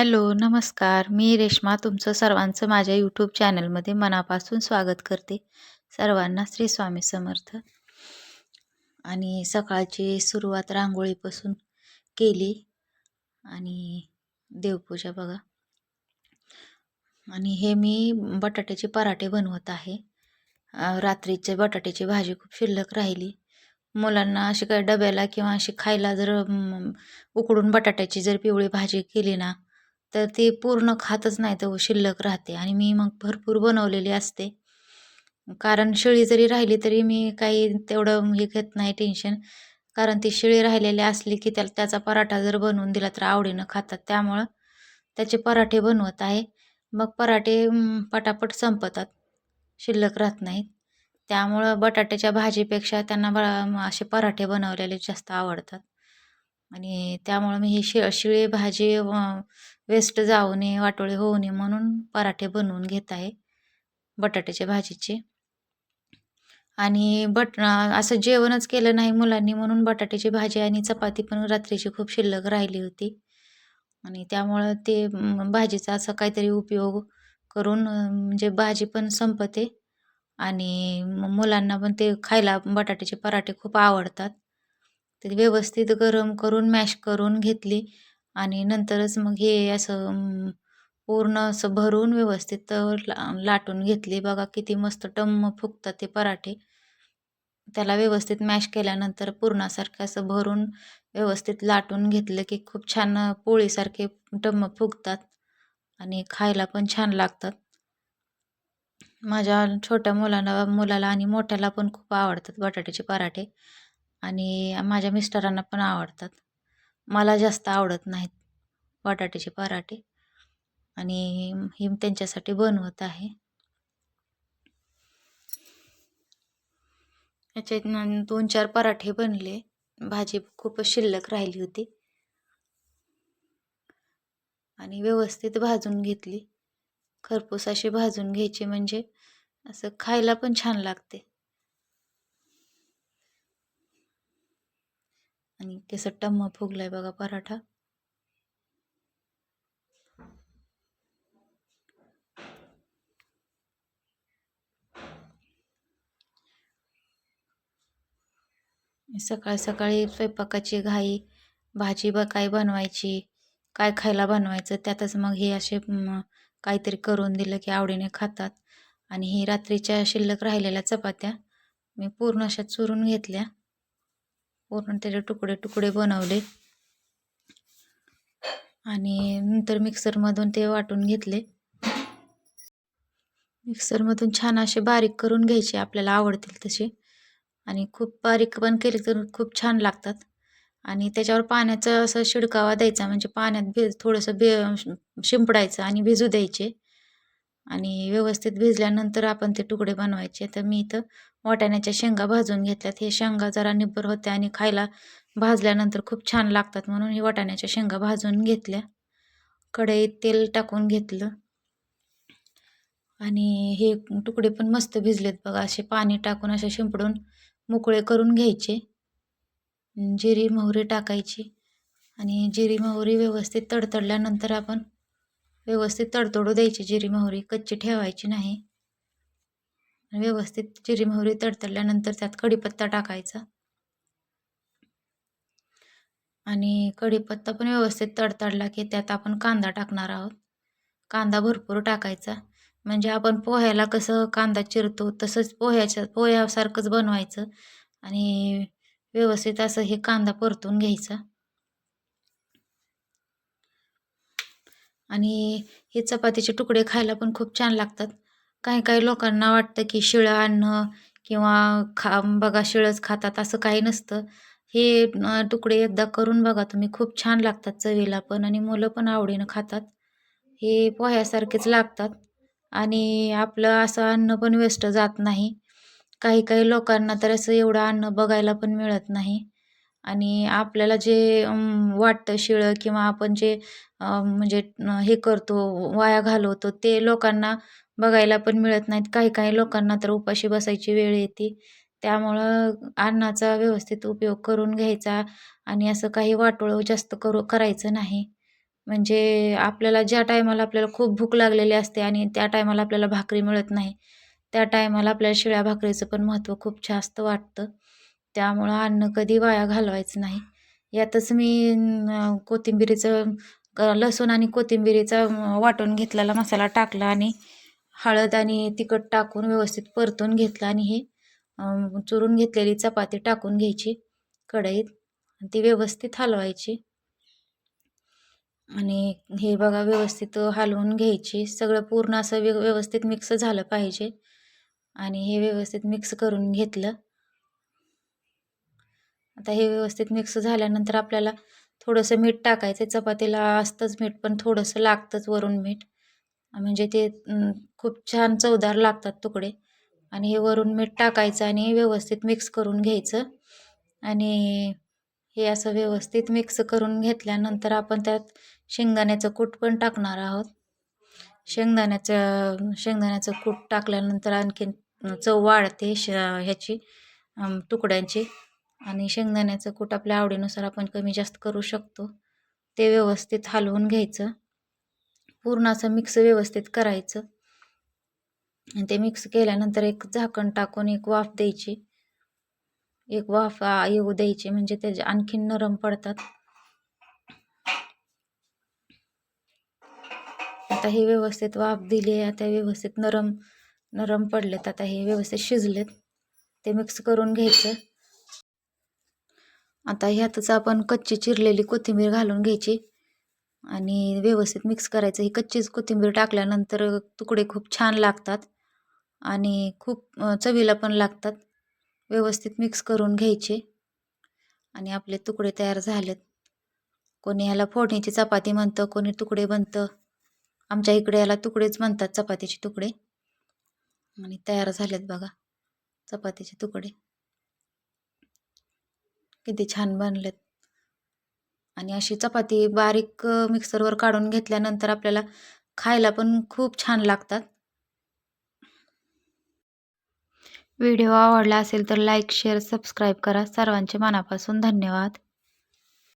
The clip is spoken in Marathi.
हॅलो, नमस्कार. मी रेश्मा तुमचं सर्वांचं माझ्या यूट्यूब चॅनलमध्ये मनापासून स्वागत करते. सर्वांना श्री स्वामी समर्थ. आणि सकाळची सुरुवात रांगोळीपासून केली आणि देवपूजा बघा. आणि हे मी बटाट्याचे पराठे बनवत आहे. रात्रीचे बटाट्याची भाजी खूप शिल्लक राहिली. मुलांना अशी काय डब्याला किंवा अशी खायला जर उकडून बटाट्याची जर पिवळी भाजी केली ना, तर ते पूर्ण खातच नाही, तर शिल्लक राहते. आणि मी मग भरपूर बनवलेली असते. कारण शिळी जरी राहिली तरी मी काही तेवढं हे घेत नाही टेन्शन. कारण ती शिळी राहिलेली असली की त्याचा पराठा जर बनवून दिला तर आवडीनं खातात. त्यामुळं त्याचे पराठे बनवत आहे. मग पराठे पटापट संपतात, शिल्लक राहत नाहीत. त्यामुळं बटाट्याच्या भाजीपेक्षा त्यांना असे पराठे बनवलेले जास्त आवडतात. आणि त्यामुळं मी ही शिळी भाजी वेस्ट जाऊ नये, वाटोळे होऊ नये म्हणून पराठे बनवून घेत आहे बटाट्याच्या भाजीचे. आणि असं जेवणच केलं नाही मुलांनी म्हणून बटाट्याची भाजी आणि चपाती पण रात्रीची खूप शिल्लक राहिली होती. आणि त्यामुळं ते भाजीचा असा काहीतरी उपयोग करून म्हणजे भाजी पण संपते आणि मुलांना पण ते खायला बटाट्याचे पराठे खूप आवडतात. ते व्यवस्थित गरम करून मॅश करून घेतली आणि नंतरच मग हे असं पूर्ण असं भरून व्यवस्थित लाटून घेतली. बघा किती मस्त टम्म फुगतात ते पराठे. त्याला व्यवस्थित मॅश केल्यानंतर पुरणासारखं असं भरून व्यवस्थित लाटून घेतलं की खूप छान पोळीसारखे टम्म फुगतात आणि खायला पण छान लागतात. माझ्या छोट्या मुलाला आणि मोठ्याला पण खूप आवडतात बटाट्याचे पराठे आणि माझ्या मिस्टरांना पण आवडतात. मला जास्त आवडत नाहीत बटाट्याचे पराठे आणि हे त्यांच्यासाठी बनवत आहे. याच्यात 2-4 पराठे बनले. भाजी खूपच शिल्लक राहिली होती आणि व्यवस्थित भाजून घेतली. खरपूस अशी भाजून घ्यायची म्हणजे असं खायला पण छान लागते. आणि कसं टम्म फुगलाय बघा पराठा. सकाळ सकाळी स्वयंपाकाची घाई, भाजी काय बनवायची, काय खायला बनवायचं, त्यातच मग हे असे काहीतरी करून दिलं की आवडीने खातात. आणि ही रात्रीच्या शिल्लक राहिलेल्या चपात्या मी पूर्ण अशा चुरून घेतल्या, पूर्ण त्याचे तुकडे तुकडे बनवले आणि नंतर मिक्सरमधून ते वाटून घेतले. मिक्सरमधून छान असे बारीक करून घ्यायचे आपल्याला आवडतील तसे. आणि खूप बारीक पण केले तर खूप छान लागतात. आणि त्याच्यावर पाण्याचा असा शिडकावा द्यायचा, म्हणजे पाण्यात थोडंसं शिंपडायचं आणि भिजू द्यायचे. आणि व्यवस्थित भिजल्यानंतर आपण ते तुकडे बनवायचे. तर मी इथं वाटाण्याच्या शेंगा भाजून घेतल्यात. हे शेंगा जरा निब्बर होत्या आणि खायला भाजल्यानंतर खूप छान लागतात म्हणून ही वाटाण्याच्या शेंगा भाजून घेतल्या. कढईत तेल टाकून घेतलं आणि हे तुकडे पण मस्त भिजलेत बघा. असे पाणी टाकून असे शिंपडून मोकळे करून घ्यायचे. जिरी मोहरी टाकायची आणि जिरी मोहरी व्यवस्थित तडतडल्यानंतर आपण व्यवस्थित तडतडू द्यायची. जिरी मोहरी कच्ची ठेवायची नाही. व्यवस्थित जिरी मोहरी तडतडल्यानंतर त्यात कढीपत्ता टाकायचा आणि कढीपत्ता पण व्यवस्थित तडतडला की त्यात आपण कांदा टाकणार आहोत. कांदा भरपूर टाकायचा, म्हणजे आपण पोह्याला कसं कांदा चिरतो तसंच पोह्यासारखंच बनवायचं आणि व्यवस्थित असं हे कांदा परतून घ्यायचा. आणि हे चपातीचे तुकडे खायला पण खूप छान लागतात. काही काही लोकांना वाटतं की शिळं अन्न किंवा बघा शिळंच खातात, असं काही नसतं. हे तुकडे एकदा करून बघा तुम्ही, खूप छान लागतात चवीला पण आणि मुलं पण आवडीनं खातात. हे पोह्यासारखेच लागतात आणि आपलं असं अन्न पण वेस्ट जात नाही. काही काही लोकांना तर असं एवढं अन्न बघायला पण मिळत नाही. आणि आपल्याला जे वाटतं शिळं किंवा आपण जे म्हणजे हे करतो, वाया घालवतो, ते लोकांना बघायला पण मिळत नाहीत. काही काही लोकांना तर उपाशी बसायची वेळ येते. त्यामुळं अन्नाचा व्यवस्थित उपयोग करून घ्यायचा आणि असं काही वाटोळं जास्त करायचं नाही. म्हणजे आपल्याला ज्या टायमाला आपल्याला खूप भूक लागलेली असते आणि त्या टायमाला आपल्याला भाकरी मिळत नाही, त्या टायमाला आपल्याला शिळ्या भाकरीचं पण महत्त्व खूप जास्त वाटतं. त्यामुळं अन्न कधी वाया घालवायचं नाही. यातच मी कोथिंबिरीचं लसूण आणि कोथिंबिरीचा वाटून घेतलेला मसाला टाकला आणि हळद आणि तिखट टाकून व्यवस्थित परतून घेतलं आणि हे चुरून घेतलेली चपाती टाकून घ्यायची कढईत आणि ती व्यवस्थित हलवायची. आणि हे बघा व्यवस्थित हलवून घ्यायची. सगळं पूर्ण असं व्यवस्थित मिक्स झालं पाहिजे आणि हे व्यवस्थित मिक्स करून घेतलं. आता हे व्यवस्थित मिक्स झाल्यानंतर आपल्याला थोडंसं मीठ टाकायचं. चपातीला असतंच मीठ, पण थोडंसं लागतंच वरून मीठ. म्हणजे ते खूप छान चवदार लागतात तुकडे. आणि हे वरून मीठ टाकायचं आणि व्यवस्थित मिक्स करून घ्यायचं. आणि हे असं व्यवस्थित मिक्स करून घेतल्यानंतर आपण त्यात शेंगदाण्याचं कूट पण टाकणार आहोत. शेंगदाण्याचं कूट टाकल्यानंतर आणखीन चव वाढते ह्याची तुकड्यांची. आणि शेंगदाण्याचं कूट आपल्या आवडीनुसार आपण कमी जास्त करू शकतो. ते व्यवस्थित हलवून घ्यायचं. पूर्ण असं मिक्स व्यवस्थित करायचं आणि ते मिक्स केल्यानंतर एक झाकण टाकून एक वाफ द्यायची. एक वाफ येऊ द्यायची म्हणजे ते आणखीन नरम पडतात. आता हे व्यवस्थित वाफ दिली आहे. आता व्यवस्थित नरम पडलेत. आता हे व्यवस्थित शिजलेत. ते मिक्स करून घ्यायचं. आता ह्यातच आपण कच्ची चिरलेली कोथिंबीर घालून घ्यायची आणि व्यवस्थित मिक्स करायचं. ही कच्चीच कोथिंबीर टाकल्यानंतर तुकडे खूप छान लागतात आणि खूप चवीला पण लागतात. व्यवस्थित मिक्स करून घ्यायचे आणि आपले तुकडे तयार झालेत. कोणी ह्याला फोडणीची चपाती म्हणतं, कोणी तुकडे बनतं. आमच्या इकडे याला तुकडेच म्हणतात, चपातीचे तुकडे. आणि तयार झालेत बघा चपातीचे तुकडे. किती छान बनलेत. आणि अशी चपाती बारीक मिक्सरवर काढून घेतल्यानंतर आपल्याला खायला पण खूप छान लागतात. व्हिडिओ आवडला असेल तर लाईक, शेअर, सबस्क्राईब करा. सर्वांचे मनापासून धन्यवाद.